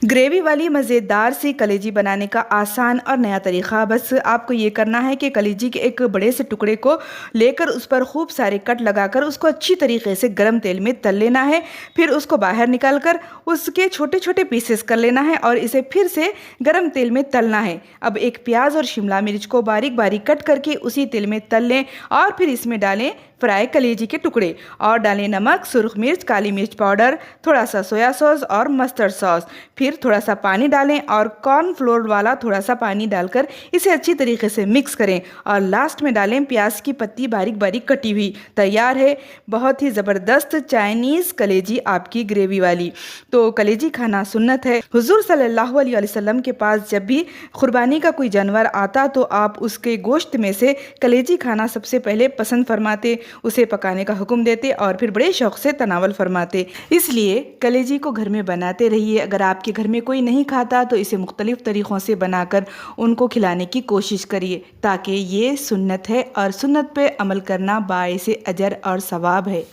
Gravy वाली मज़ेदार सी कलेजी बनाने का आसान और नया तरीका बस आपको ये करना है कि कलेजी के एक बड़े से टुकड़े को लेकर उस पर खूब सारे कट लगाकर उसको अच्छी तरीके से गर्म तेल में तल लेना है। फिर उसको बाहर निकाल कर उसके छोटे छोटे पीसेस कर लेना है और इसे फिर से गर्म तेल में तलना है। अब एक प्याज और शिमला मिर्च को बारीक बारीक कट करके उसी तेल में तल लें और फिर इसमें डालें फ्राई कलेजी के टुकड़े और डालें नमक, सुरख मिर्च, काली मिर्च पाउडर, थोड़ा सा सोया सॉस और मस्टर्ड सॉस। फिर थोड़ा सा पानी डालें और कॉर्नफ्लोर वाला थोड़ा सा पानी डालकर इसे अच्छी तरीके से मिक्स करें और लास्ट में डालें प्याज की पत्ती बारीक बारीक कटी हुई। तैयार है बहुत ही ज़बरदस्त चाइनीज़ कलेजी आपकी ग्रेवी वाली। तो कलेजी खाना सुन्नत है। हुजूर सल्लल्लाहु अलैहि वसल्लम के पास जब भी कुर्बानी का कोई जानवर आता तो आप उसके गोश्त में से कलेजी खाना सबसे पहले पसंद फरमाते, उसे पकाने का हुक्म देते और फिर बड़े शौक़ से तनावल फरमाते। इसलिए कलेजी को घर में बनाते रहिए। अगर आपके घर में कोई नहीं खाता तो इसे मुख्तलिफ़ तरीक़ों से बनाकर उनको खिलाने की कोशिश करिए, ताकि ये सुन्नत है और सुन्नत पे अमल करना बाइसे अजर और सवाब है।